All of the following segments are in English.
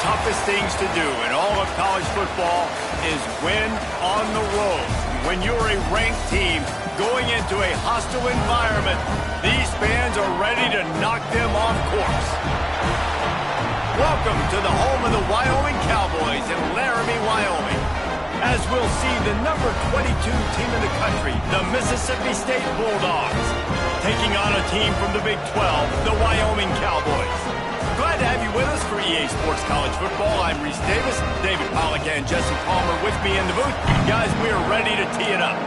toughest things to do in all of college football is win on the road. When you're a ranked team going into a hostile environment, these fans are ready to knock them off course. Welcome to the home of the Wyoming Cowboys in Laramie, Wyoming. As we'll see the number 22 team in the country, the Mississippi State Bulldogs, taking on a team from the Big 12, the Wyoming Cowboys. Glad to have you with us for EA Sports College Football. I'm Reese Davis, David Pollack and Jesse Palmer with me in the booth. Guys, we are ready to tee it up.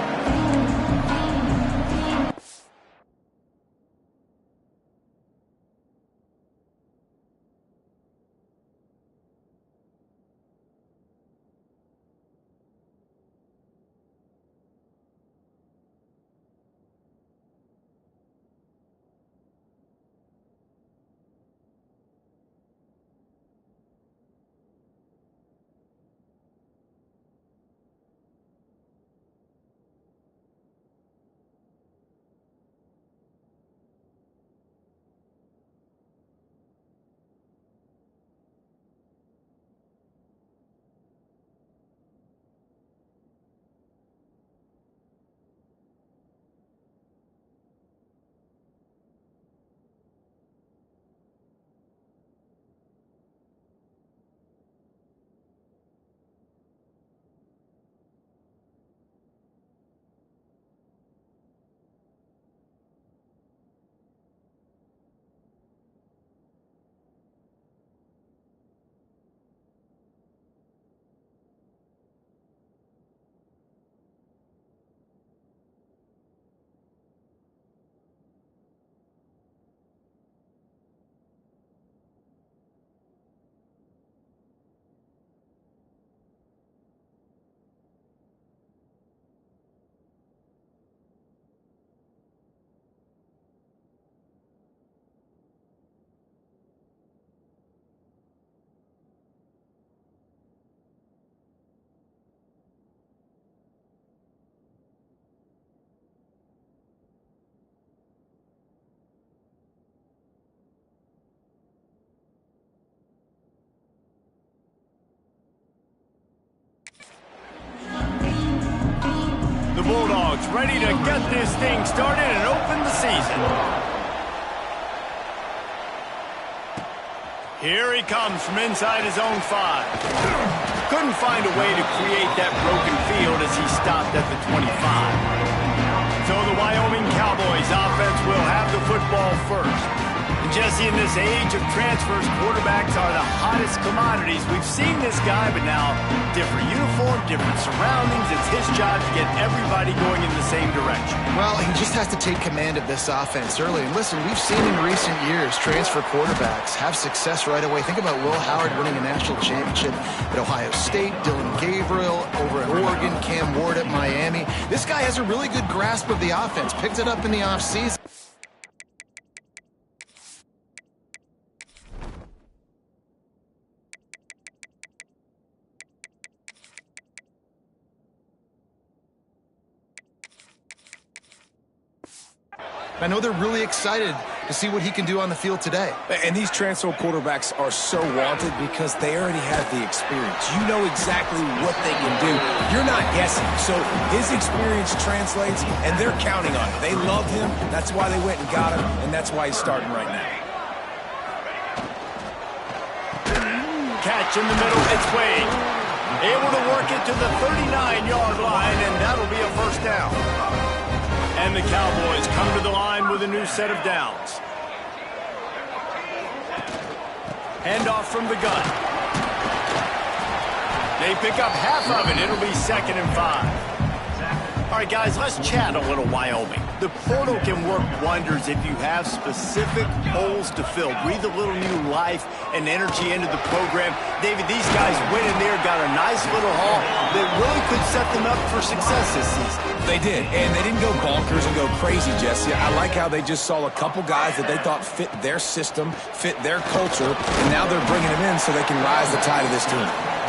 The Bulldogs ready to get this thing started and open the season. Here he comes from inside his own 5. Couldn't find a way to create that broken field as he stopped at the 25. So the Wyoming Cowboys offense will have the football first. And Jesse, in this age of transfers, quarterbacks are the hottest commodities. We've seen this guy, but now different uniform, different surroundings. It's his job to get everybody going in the same direction. Well, he just has to take command of this offense early. And listen, we've seen in recent years transfer quarterbacks have success right away. Think about Will Howard winning a national championship at Ohio State, Dylan Gabriel over at Oregon, Cam Ward at Miami. This guy has a really good grasp of the offense, picked it up in the offseason. I know they're really excited to see what he can do on the field today. And these transfer quarterbacks are so wanted because they already have the experience. You know exactly what they can do. You're not guessing. So his experience translates, and they're counting on it. They love him. That's why they went and got him, and that's why he's starting right now. Catch in the middle. It's Wade. Able to work it to the 39-yard line, and that'll be a first down. And the Cowboys come to the line with a new set of downs. Handoff from the gun. They pick up half of it. It'll be 2nd and 5. All right, guys, let's chat a little Wyoming. The portal can work wonders if you have specific holes to fill. Breathe a little new life and energy into the program. David, these guys went in there, got a nice little haul that really could set them up for success this season. They did, and they didn't go bonkers and go crazy, Jesse. I like how they just saw a couple guys that they thought fit their system, fit their culture, and now they're bringing them in so they can rise the tide of this team.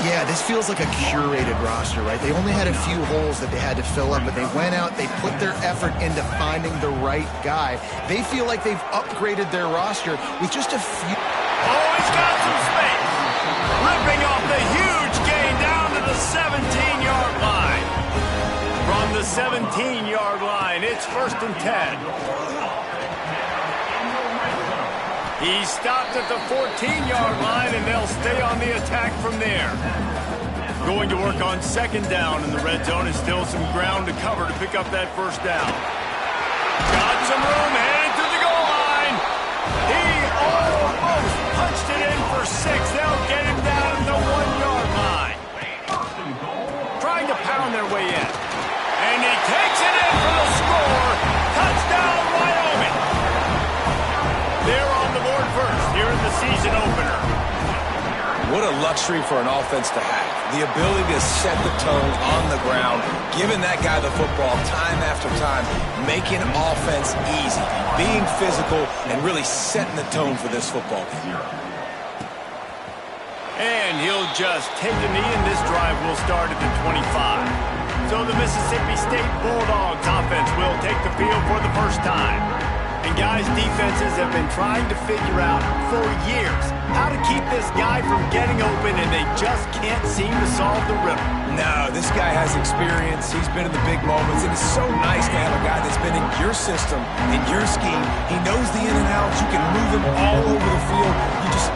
Yeah, this feels like a curated roster, right? They only had a few holes that they had to fill up, but they went out, they put their effort into finding the right guy. They feel like they've upgraded their roster with just a few. Oh, he's got some space. 17-yard line. From the 17-yard line, it's 1st and 10. He stopped at the 14-yard line, and they'll stay on the attack from there. Going to work on 2nd down in the red zone, and still some ground to cover to pick up that 1st down. Got some room, headed to the goal line. He almost punched it in for 6. They'll get him down at the 1-yard line. Trying to pound their way in. And he takes it in for the score. Touchdown, Wyoming. They're on the board first here in the season opener. What a luxury for an offense to have. The ability to set the tone on the ground, giving that guy the football time after time, making offense easy, being physical, and really setting the tone for this football game. And he'll just take a knee, and this drive will start at the 25. So the Mississippi State Bulldogs offense will take the field for the first time. And guys, defenses have been trying to figure out for years how to keep this guy from getting open, and they just can't seem to solve the riddle. No, this guy has experience. He's been in the big moments, and it's so nice to have a guy that's been in your system, in your scheme. He knows the in and outs. You can move him all over the field.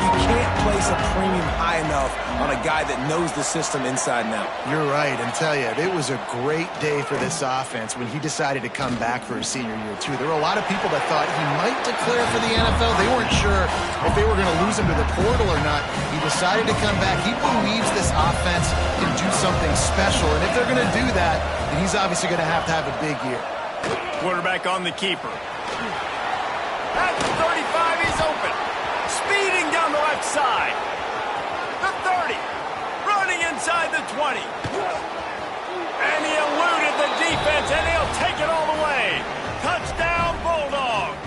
You can't place a premium high enough on a guy that knows the system inside and out. You're right, and tell you, it was a great day for this offense when he decided to come back for his senior year, too. There were a lot of people that thought he might declare for the NFL. They weren't sure if they were going to lose him to the portal or not. He decided to come back. He believes this offense can do something special, and if they're going to do that, then he's obviously going to have a big year. Quarterback on the keeper. At the 35, he's open. Speeding down the left side. The 30. Running inside the 20. And he eluded the defense, and he'll take it all the way. Touchdown, Bulldogs.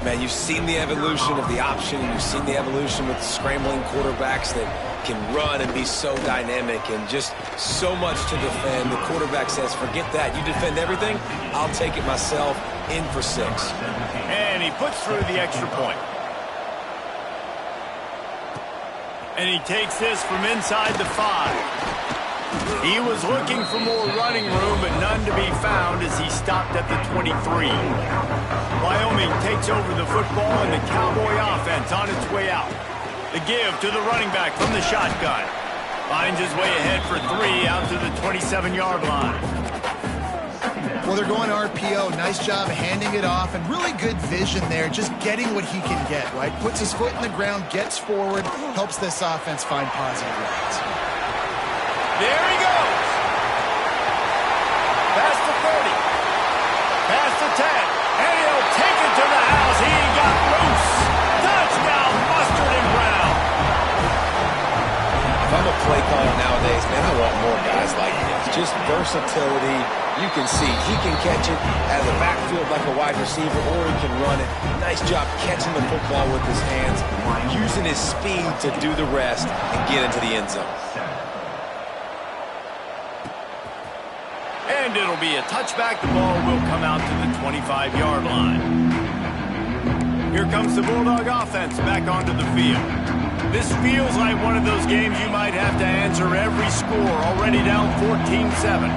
Man, you've seen the evolution of the option, and you've seen the evolution with scrambling quarterbacks that can run and be so dynamic and just so much to defend. The quarterback says, forget that. You defend everything, I'll take it myself. In for 6. And he puts through the extra point. And he takes this from inside the 5. He was looking for more running room, but none to be found as he stopped at the 23. Wyoming takes over the football, and the Cowboy offense on its way out. The give to the running back from the shotgun. Finds his way ahead for 3 out to the 27-yard line. Well, they're going RPO. Nice job handing it off, and really good vision there, just getting what he can get, right? Puts his foot in the ground, gets forward, helps this offense find positive routes. There he goes. Past the 30. Past the 10. And he'll take it to the house. He got loose. Touchdown, Mustard and Brown. If I'm a play caller nowadays, man, I want more guys like this. Just versatility. You can see he can catch it out of the backfield like a wide receiver, or he can run it. Nice job catching the football with his hands, using his speed to do the rest and get into the end zone. And it'll be a touchback. The ball will come out to the 25-yard line. Here comes the Bulldog offense back onto the field. This feels like one of those games you might have to answer every score, already down 14-7.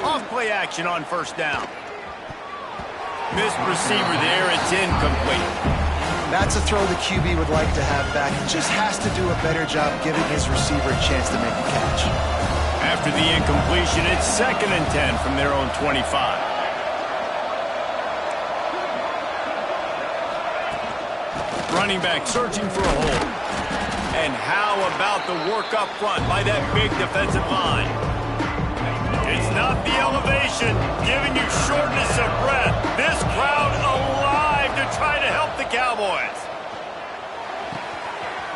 Off-play action on 1st down. Missed receiver there. It's incomplete. That's a throw the QB would like to have back. He just has to do a better job giving his receiver a chance to make a catch. After the incompletion, it's 2nd and 10 from their own 25. Running back searching for a hole. And how about the work up front by that big defensive line? It's not the elevation giving you shortness of breath. This crowd alive to try to help the Cowboys.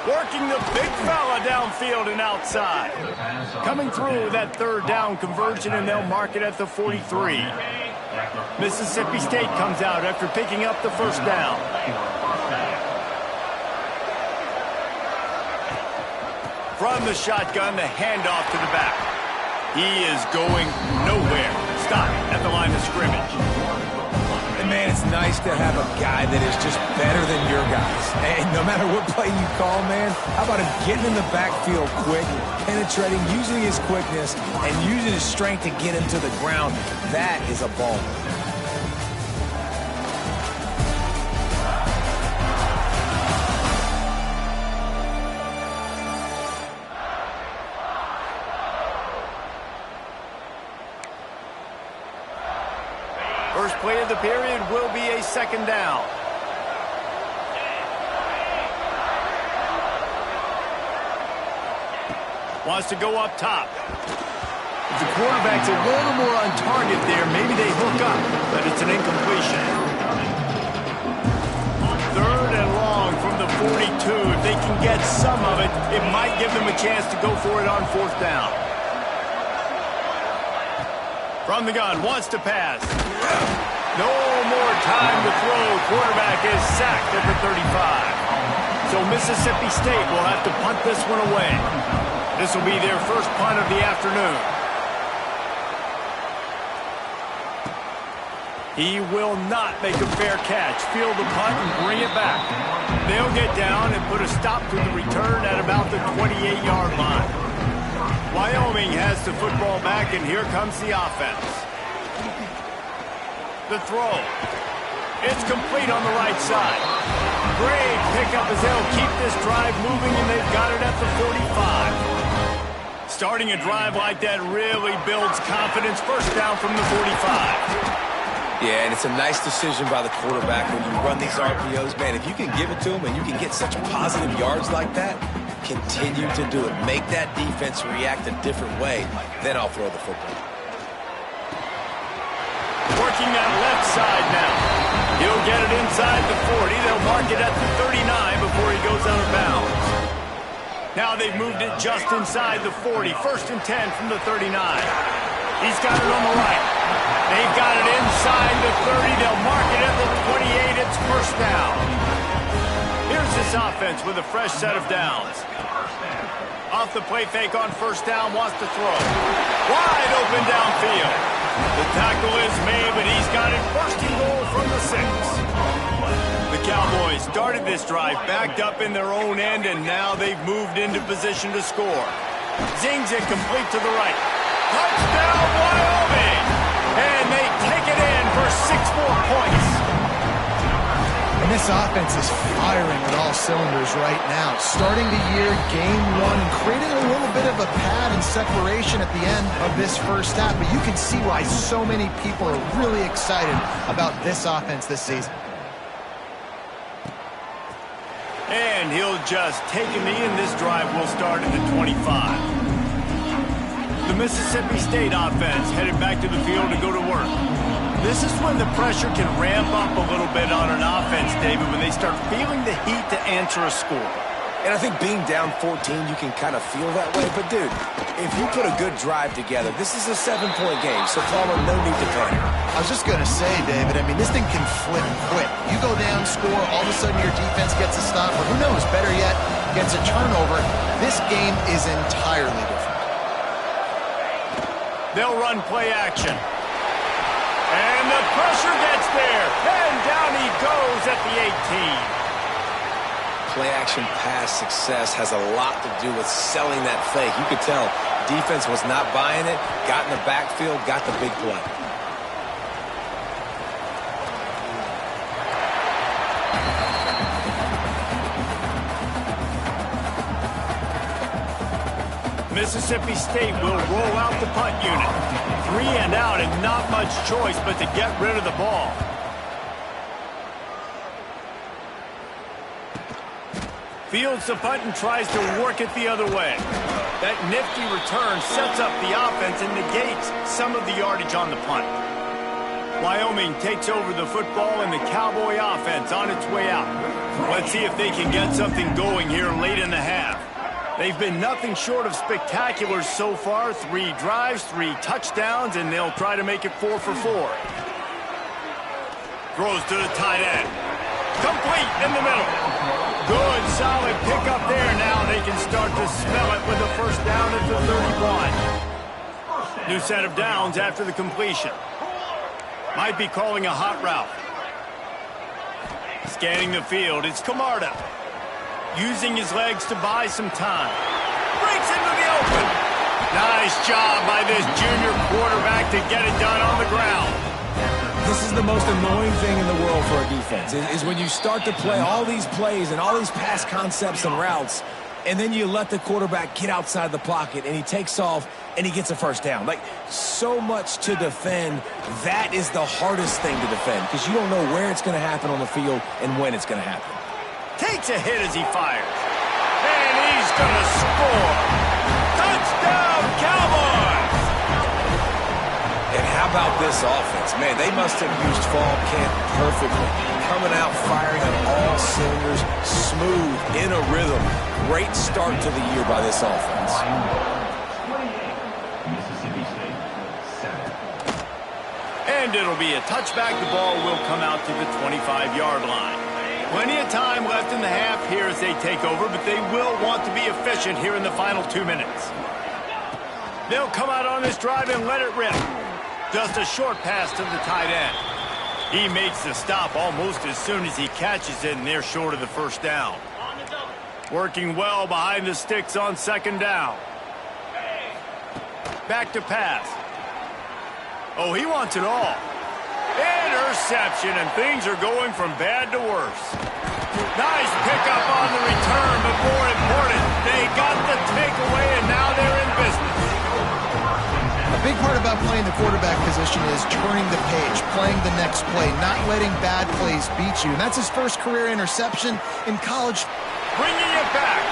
Working the big fella downfield and outside. Coming through with that 3rd down conversion, and they'll mark it at the 43. Mississippi State comes out after picking up the 1st down. From the shotgun, the handoff to the back. He is going nowhere. Stop at the line of scrimmage. And man, it's nice to have a guy that is just better than your guys. And no matter what play you call, man, how about him getting in the backfield quick, penetrating, using his quickness, and using his strength to get him to the ground. That is a ball. First play of the period will be a second down. Wants to go up top. If the quarterback's a little more on target there, maybe they hook up, but it's an incompletion. Third and long from the 42. If they can get some of it, it might give them a chance to go for it on fourth down. From the gun, wants to pass. No more time to throw. Quarterback is sacked at the 35. So Mississippi State will have to punt this one away. This will be their first punt of the afternoon. He will not make a fair catch. Field the punt and bring it back. They'll get down and put a stop to the return at about the 28-yard line. Wyoming has the football back, and here comes the offense. The throw. It's complete on the right side. Great pickup as they'll keep this drive moving, and they've got it at the 45. Starting a drive like that really builds confidence. First down from the 45. Yeah, and it's a nice decision by the quarterback when you run these RPOs. Man, if you can give it to him and you can get such positive yards like that, continue to do it. Make that defense react a different way. Then I'll throw the football. Working that left side now. He'll get it inside the 40. They'll mark it at the 39 before he goes out of bounds. Now they've moved it just inside the 40. First and 10 from the 39. He's got it on the right. They've got it inside the 30. They'll mark it at the 28. It's first down. Here's this offense with a fresh set of downs. Off the play fake on first down, wants to throw. Wide open downfield. The tackle is made, but he's got it first and goal from the 6. The Cowboys started this drive backed up in their own end, and now they've moved into position to score. Zings it complete to the right. Touchdown, Wyoming! And they take it in for 6 more points. And this offense is firing on all cylinders right now. Starting the year, game 1, and creating a little bit of a pad and separation at the end of this first half. But you can see why so many people are really excited about this offense this season. And he'll just take a knee, and this drive will start at the 25. The Mississippi State offense headed back to the field to go to work. This is when the pressure can ramp up a little bit on an offense, David, when they start feeling the heat to answer a score. And I think being down 14, you can kind of feel that way. But, dude, if you put a good drive together, this is a 7-point game, so Palmer, no need to panic. I was just going to say, David, I mean, this thing can flip quick. You go down, score, all of a sudden your defense gets a stop, or who knows, better yet, gets a turnover. This game is entirely different. They'll run play action. And the pressure gets there. And down he goes at the 18. Play action pass success has a lot to do with selling that fake. You could tell defense was not buying it, got in the backfield, got the big play. Mississippi State will roll out the punt unit. 3 and out, and not much choice but to get rid of the ball. Fields the punt and tries to work it the other way. That nifty return sets up the offense and negates some of the yardage on the punt. Wyoming takes over the football and the Cowboy offense on its way out. Let's see if they can get something going here late in the half. They've been nothing short of spectacular so far. 3 drives, 3 touchdowns, and they'll try to make it 4 for 4. Throws to the tight end. Complete in the middle. Good, solid pickup there. Now they can start to smell it with a first down at the 31. New set of downs after the completion. Might be calling a hot route. Scanning the field, it's Camarda. Using his legs to buy some time. Breaks into the open. Nice job by this junior quarterback to get it done on the ground. This is the most annoying thing in the world for a defense, is when you start to play all these plays and all these pass concepts and routes, and then you let the quarterback get outside the pocket, and he takes off, and he gets a first down. Like, so much to defend. That is the hardest thing to defend, because you don't know where it's going to happen on the field and when it's going to happen. Takes a hit as he fires. And he's going to score. Touchdown, Cowboys! And how about this offense? Man, they must have used fall camp perfectly. Coming out, firing on all cylinders, smooth, in a rhythm. Great start to the year by this offense. And it'll be a touchback. The ball will come out to the 25-yard line. Plenty of time left in the half here as they take over, but they will want to be efficient here in the final 2 minutes. They'll come out on this drive and let it rip. Just a short pass to the tight end. He makes the stop almost as soon as he catches it, and they're short of the first down. Working well behind the sticks on second down. Back to pass. Oh, he wants it all. Interception, and things are going from bad to worse. Nice pickup on the return, but more important, they got the takeaway, and now they're in business. A big part about playing the quarterback position is turning the page, playing the next play, not letting bad plays beat you. And that's his first career interception in college. Bringing it back.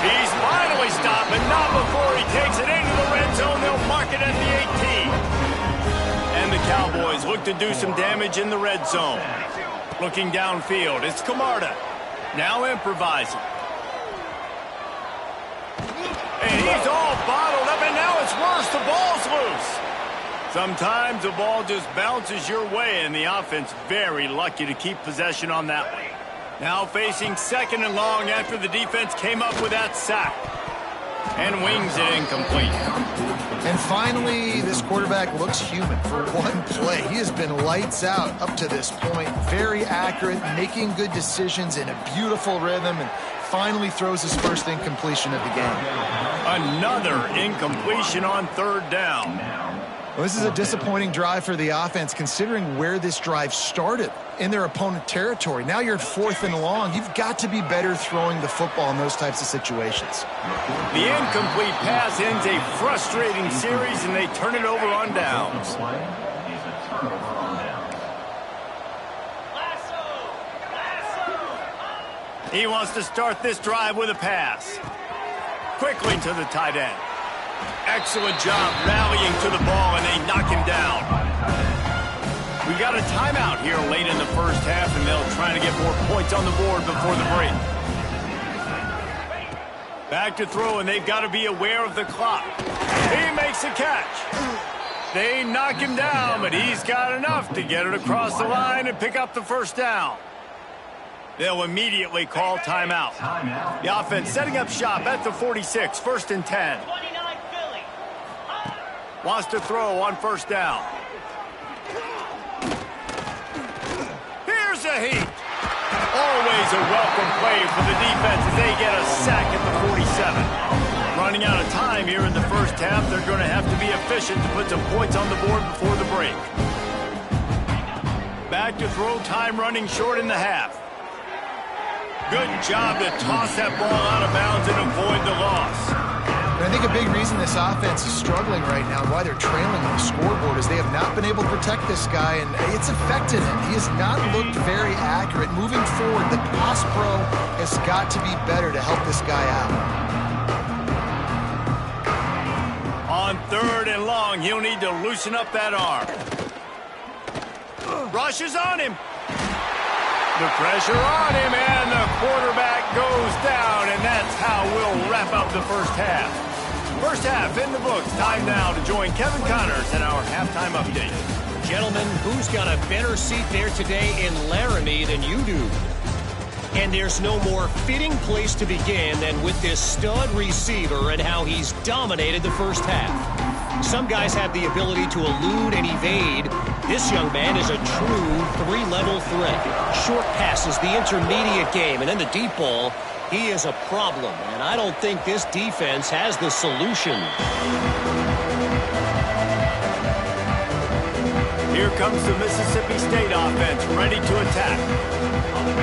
He's finally stopped, but not before he takes it into the red zone. They'll mark it at the 18. And the Cowboys look to do some damage in the red zone. Looking downfield, it's Camarda. Now improvising. And he's all bottled up, and now it's worse. The ball's loose. Sometimes the ball just bounces your way, and the offense very lucky to keep possession on that one. Now facing second and long after the defense came up with that sack. And wings it incomplete. And finally, this quarterback looks human for one play. He has been lights out up to this point. Very accurate, making good decisions in a beautiful rhythm, and finally throws his first incompletion of the game. Another incompletion on third down. Well, this is a disappointing drive for the offense, considering where this drive started, in their opponent territory. Now you're at 4th and long. You've got to be better throwing the football in those types of situations. The incomplete pass ends a frustrating series, and they turn it over on downs. He wants to start this drive with a pass. Quickly to the tight end. Excellent job rallying to the ball, and they knock him down. We got a timeout here late in the first half, and they'll try to get more points on the board before the break. Back to throw, and they've got to be aware of the clock. He makes a catch. They knock him down, but he's got enough to get it across the line and pick up the first down. They'll immediately call timeout. The offense setting up shop at the 46, 1st and 10. Wants to throw on first down. Here's a heat. Always a welcome play for the defense as they get a sack at the 47. Running out of time here in the first half, they're going to have to be efficient to put some points on the board before the break. Back to throw, time running short in the half. Good job to toss that ball out of bounds and avoid the loss. And I think a big reason this offense is struggling right now, why they're trailing on the scoreboard, is they have not been able to protect this guy, and it's affected him. He has not looked very accurate. Moving forward, the pass pro has got to be better to help this guy out. On 3rd and long, he'll need to loosen up that arm. Rushes on him. The pressure on him, and the quarterback goes down, and that's how we'll wrap up the first half. First half in the books. Time now to join Kevin Connors in our halftime update. Gentlemen, who's got a better seat there today in Laramie than you do? And there's no more fitting place to begin than with this stud receiver and how he's dominated the first half. Some guys have the ability to elude and evade. This young man is a true three-level threat. Short passes, the intermediate game, and then the deep ball. He is a problem, and I don't think this defense has the solution. Here comes the Mississippi State offense, ready to attack.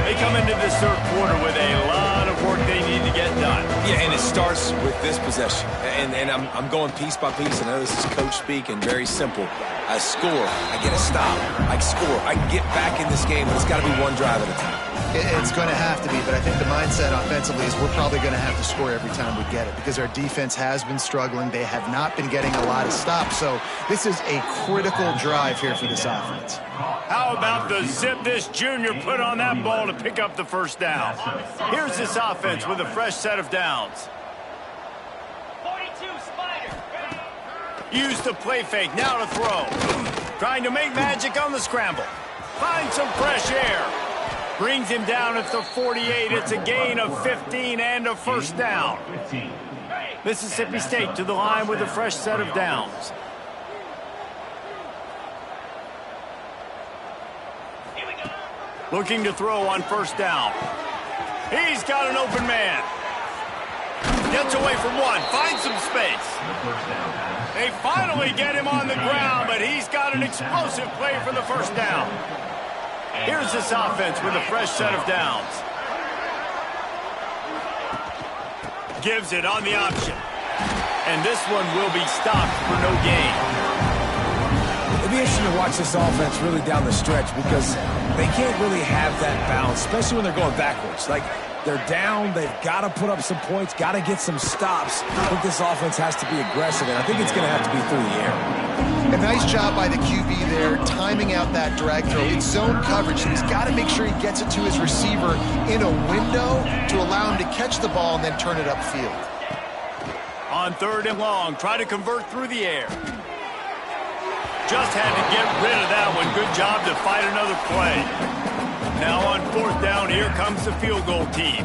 They come into this third quarter with a lot of work they need to get done. Yeah, and it starts with this possession. And I'm going piece by piece. I know this is coach speak and very simple. I score, I get a stop, I score. I can get back in this game, but it's got to be one drive at a time. It's going to have to be, but I think the mindset offensively is we're probably going to have to score every time we get it because our defense has been struggling. They have not been getting a lot of stops, so this is a critical drive here for this offense. How about the zip this junior put on that ball to pick up the first down? Here's this offense with a fresh set of downs. 42 Spider. Use the play fake, now to throw. Trying to make magic on the scramble. Find some fresh air. Brings him down at the 48. It's a gain of 15 and a first down. Mississippi State to the line with a fresh set of downs. Looking to throw on first down. He's got an open man. Gets away from one. Finds some space. They finally get him on the ground, but he's got an explosive play for the first down. Here's this offense with a fresh set of downs. Gives it on the option. And this one will be stopped for no gain. It'll be interesting to watch this offense really down the stretch because they can't really have that balance, especially when they're going backwards. Like, they're down, they've got to put up some points, got to get some stops. I think this offense has to be aggressive, and I think it's going to have to be through the air. A nice job by the QB there, timing out that drag throw. It's zone coverage, so he's got to make sure he gets it to his receiver in a window to allow him to catch the ball and then turn it upfield. On third and long, try to convert through the air. Just had to get rid of that one. Good job to fight another play. Now on fourth down, here comes the field goal team.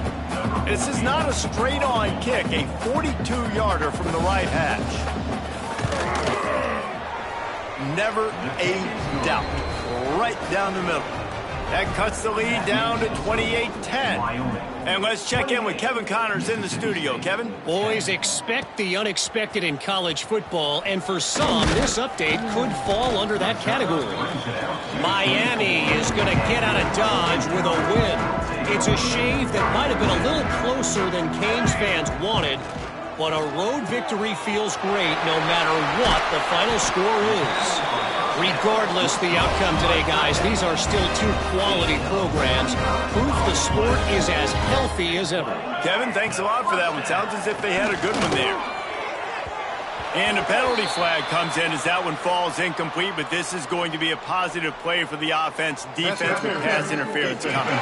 This is not a straight-on kick, a 42-yarder from the right hash. Never a doubt. Right down the middle. That cuts the lead down to 28-10. And let's check in with Kevin Connors in the studio. Kevin? Boys, expect the unexpected in college football, and for some, this update could fall under that category. Miami is going to get out of Dodge with a win. It's a shave that might have been a little closer than Canes fans wanted, but a road victory feels great no matter what the final score is. Regardless the outcome today, guys, these are still two quality programs. Proof the sport is as healthy as ever. Kevin, thanks a lot for that one. Sounds as if they had a good one there. And a penalty flag comes in as that one falls incomplete, but this is going to be a positive play for the offense. Defense with pass interference coming.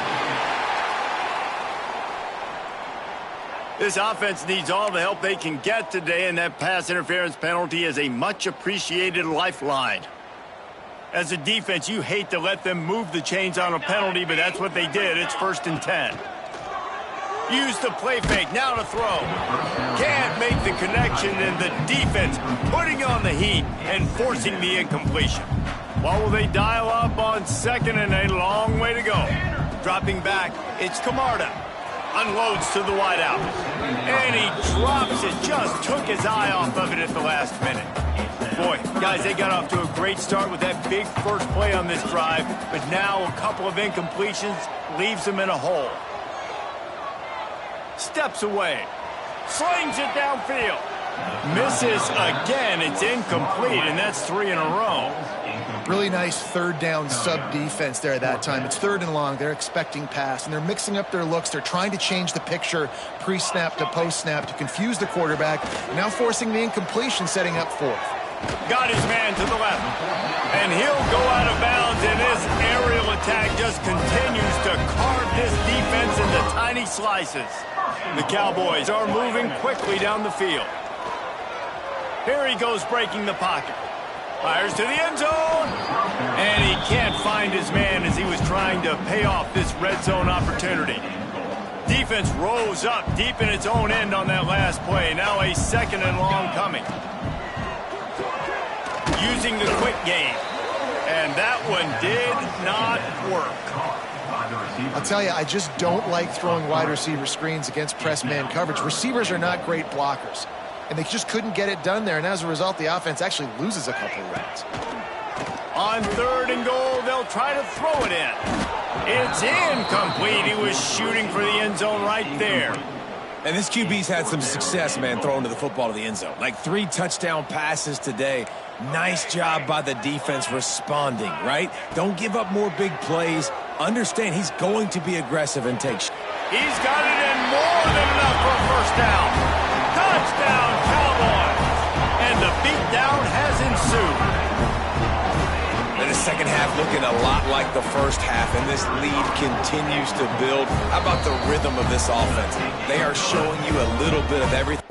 This offense needs all the help they can get today, and that pass interference penalty is a much appreciated lifeline. As a defense, you hate to let them move the chains on a penalty, but that's what they did. It's 1st and 10. Use the play fake, now to throw. Can't make the connection, and the defense putting on the heat and forcing the incompletion. What will they dial up on second, and a long way to go? Dropping back, it's Camarda. Unloads to the wideout. And he drops it, just took his eye off of it at the last minute. Boy, guys, they got off to a great start with that big first play on this drive, but now a couple of incompletions leaves them in a hole. Steps away. Slings it downfield. Misses again. It's incomplete, and that's 3 in a row. Really nice third down sub-defense there at that time. It's third and long. They're expecting pass, and they're mixing up their looks. They're trying to change the picture pre-snap to post-snap to confuse the quarterback, now forcing the incompletion, setting up fourth. Got his man to the left. And he'll go out of bounds, and this aerial attack just continues to carve this defense into tiny slices. The Cowboys are moving quickly down the field. Here he goes breaking the pocket. Fires to the end zone. And he can't find his man as he was trying to pay off this red zone opportunity. Defense rose up deep in its own end on that last play. Now a 2nd and long coming. Using the quick game. And that one did not work. I'll tell you, I just don't like throwing wide receiver screens against press man coverage. Receivers are not great blockers, and they just couldn't get it done there, and as a result, the offense actually loses a couple of yards. On 3rd and goal, they'll try to throw it in. It's incomplete. He was shooting for the end zone right there. And this QB's had some success, man, throwing the football to the end zone. Like 3 touchdown passes today. Nice job by the defense responding, right? Don't give up more big plays. Understand he's going to be aggressive and take shots. He's got it in more than enough for a first down. Touchdown, Cowboys. And the beatdown has ensued. And the second half looking a lot like the first half, and this lead continues to build. How about the rhythm of this offense? They are showing you a little bit of everything.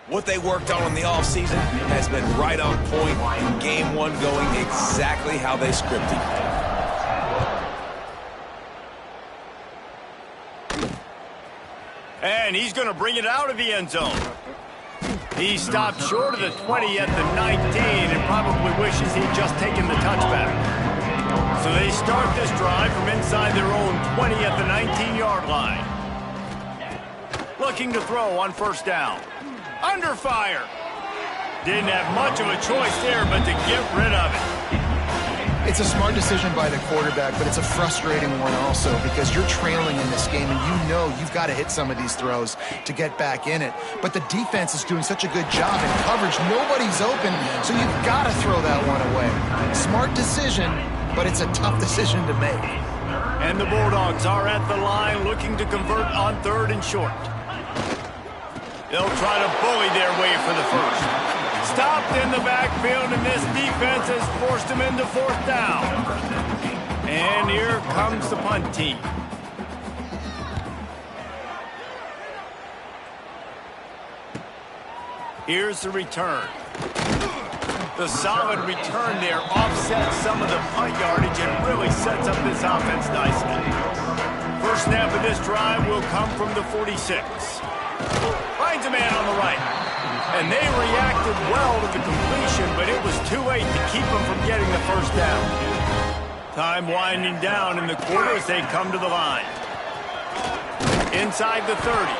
What they worked on in the offseason has been right on point. Game one going exactly how they scripted. And he's going to bring it out of the end zone. He stopped short of the 20 at the 19 and probably wishes he'd just taken the touchback. So they start this drive from inside their own 20 at the 19-yard line. Looking to throw on first down. Under fire. Didn't have much of a choice there but to get rid of it. It's a smart decision by the quarterback, but it's a frustrating one also because you're trailing in this game and you know you've got to hit some of these throws to get back in it. But the defense is doing such a good job in coverage. Nobody's open, so you've got to throw that one away. Smart decision, but it's a tough decision to make. And the Bulldogs are at the line looking to convert on 3rd and short. They'll try to bully their way for the first. Stopped in the backfield, and this defense has forced him into 4th down. And here comes the punt team. Here's the return. The solid return there offsets some of the punt yardage and really sets up this offense nicely. First snap of this drive will come from the 46. Finds a man on the right. And they reacted well to the completion, but it was too late to keep them from getting the first down. Time winding down in the quarter as they come to the line. Inside the 30.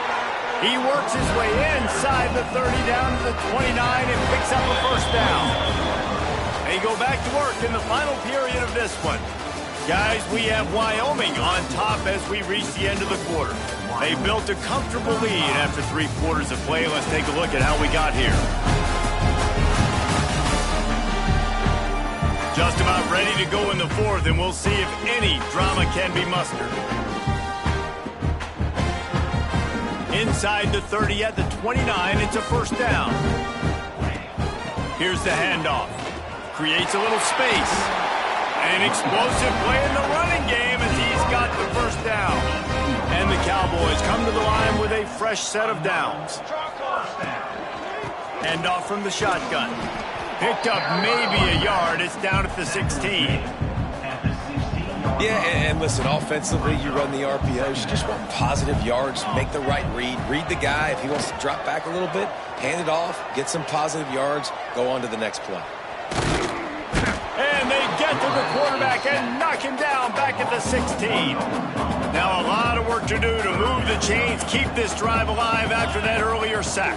He works his way inside the 30 down to the 29 and picks up a first down. They go back to work in the final period of this one. Guys, we have Wyoming on top as we reach the end of the quarter. They built a comfortable lead after 3 quarters of play. Let's take a look at how we got here. Just about ready to go in the 4th, and we'll see if any drama can be mustered. Inside the 30 at the 29, it's a first down. Here's the handoff. Creates a little space. An explosive play in the running game as he's got the first down. And the Cowboys come to the line with a fresh set of downs. Hand off from the shotgun. Picked up maybe a yard. It's down at the 16. Yeah, and listen, offensively, you run the RPOs. You just want positive yards, make the right read the guy. If he wants to drop back a little bit, hand it off, get some positive yards, go on to the next play. And they get to the quarterback and knock him down back at the 16. Now a lot of work to do to move the chains, keep this drive alive after that earlier sack.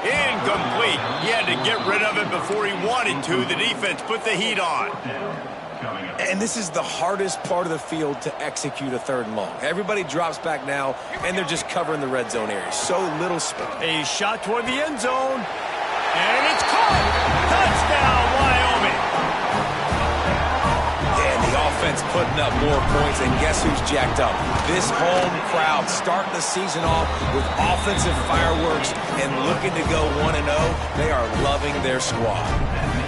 Incomplete. He had to get rid of it before he wanted to. The defense put the heat on. And this is the hardest part of the field to execute a 3rd and long. Everybody drops back now, and they're just covering the red zone area. So little space. A shot toward the end zone. And it's caught. Touchdown, Wyoming. And the offense putting up more points, and guess who's jacked up? This home crowd starting the season off with offensive fireworks and looking to go 1-0. They are loving their squad.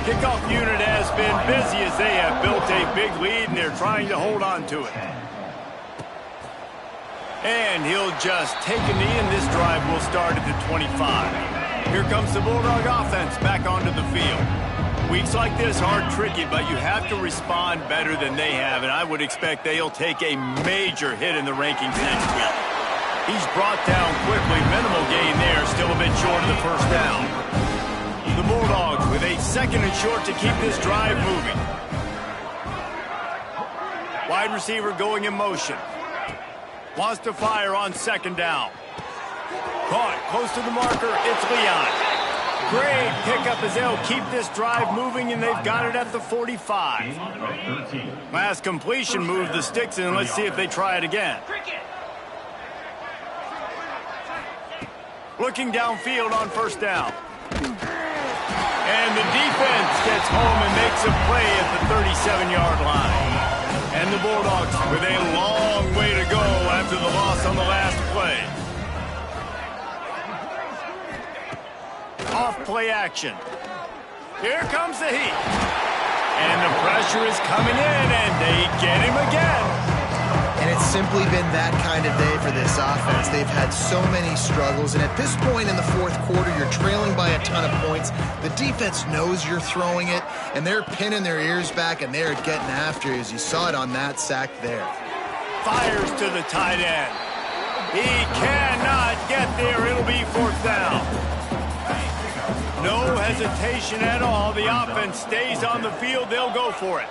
Kickoff unit has been busy as they have built a big lead, and they're trying to hold on to it. And he'll just take a knee, and this drive will start at the 25. Here comes the Bulldog offense back onto the field. Weeks like this are tricky, but you have to respond better than they have, and I would expect they'll take a major hit in the rankings next week. He's brought down quickly. Minimal gain there, still a bit short of the first down. The Bulldogs with a 2nd and short to keep this drive moving. Wide receiver going in motion. Wants to fire on 2nd down. Caught close to the marker. It's Leon. Great pickup as they'll keep this drive moving, and they've got it at the 45. Last completion moved the sticks in. Let's see if they try it again. Looking downfield on first down. And the defense gets home and makes a play at the 37-yard line. And the Bulldogs with a long way to go after the loss on the last play. Off play action. Here comes the heat. And the pressure is coming in, and they get him again. And it's simply been that kind of day for this offense. they've had so many struggles, and at this point in the fourth quarter, you're trailing by a ton of points. The defense knows you're throwing it, and they're pinning their ears back, and they're getting after you, as you saw it on that sack there. Fires to the tight end. He cannot get there. It'll be fourth down. No hesitation at all. The offense stays on the field. They'll go for it.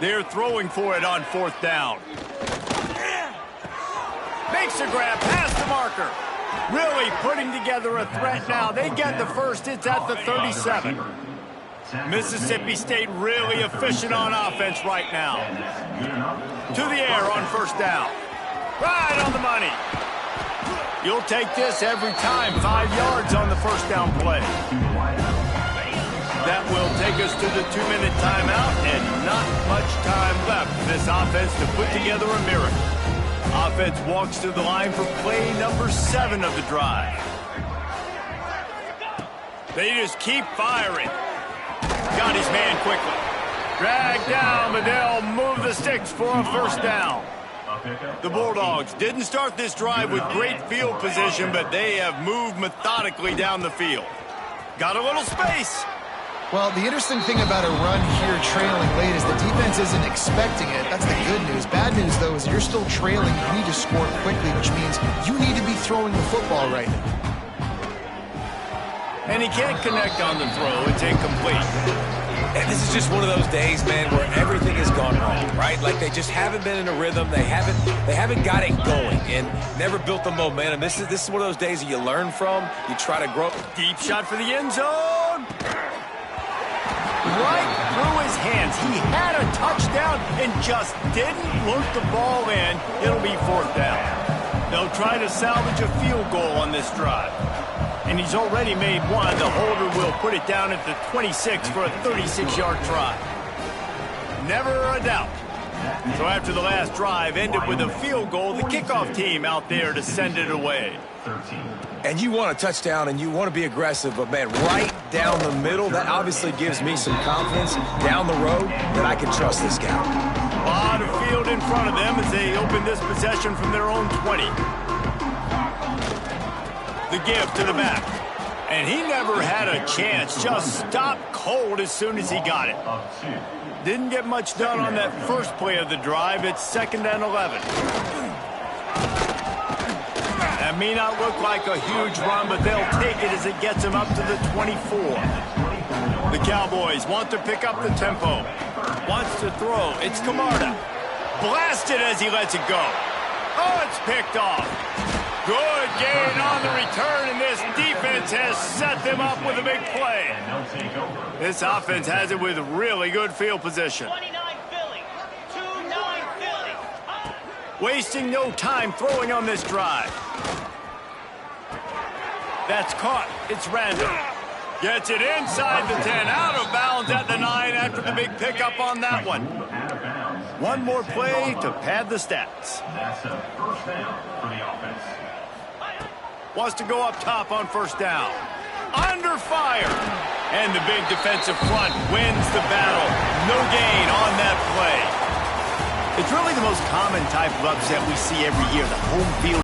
They're throwing for it on fourth down. Makes a grab past the marker. Really putting together a threat now. They get the first. It's at the 37. Mississippi State really efficient on offense right now. To the air on first down. Right on the money. You'll take this every time. 5 yards on the first down play. That will take us to the 2-minute timeout, and not much time left for this offense to put together a miracle. Offense walks to the line for play number 7 of the drive. They just keep firing. Got his man quickly. Dragged down, but they'll move the sticks for a first down. The Bulldogs didn't start this drive with great field position, but they have moved methodically down the field. Got a little space. Well, the interesting thing about a run here trailing late is the defense isn't expecting it. That's the good news. Bad news, though, is you're still trailing. You need to score quickly, which means you need to be throwing the football right now. And he can't connect on the throw. It's incomplete. And this is just one of those days, man, where everything has gone wrong, right? Like they just haven't been in a rhythm. They haven't got it going and never built the momentum. This is one of those days that you learn from. You try to grow. Deep shot for the end zone. Right through his hands. He had a touchdown and just didn't look the ball in. It'll be fourth down. They'll try to salvage a field goal on this drive. And he's already made one. The holder will put it down at the 26 for a 36-yard try. Never a doubt. So after the last drive ended with a field goal, the kickoff team out there to send it away. And you want a touchdown and you want to be aggressive, but, man, right down the middle, that obviously gives me some confidence down the road that I can trust this guy. A lot of field in front of them as they open this possession from their own 20. The give to the back. And he never had a chance. Just stopped cold as soon as he got it. Didn't get much done on that first play of the drive. It's 2nd and 11. That may not look like a huge run, but they'll take it as it gets them up to the 24. The Cowboys want to pick up the tempo. Wants to throw. It's Camarda. Blasted as he lets it go. Oh, it's picked off. Good gain on the return, and this defense has set them up with a big play. This offense has it with really good field position. 29 Philly. 2-9 Philly. Wasting no time throwing on this drive. That's caught. It's random. Gets it inside the 10. Out of bounds at the 9 after the big pickup on that one. One more play to pad the stats. That's a first down for the offense. Wants to go up top on first down. Under fire. And the big defensive front wins the battle. No gain on that play. It's really the most common type of upset we see every year. The home field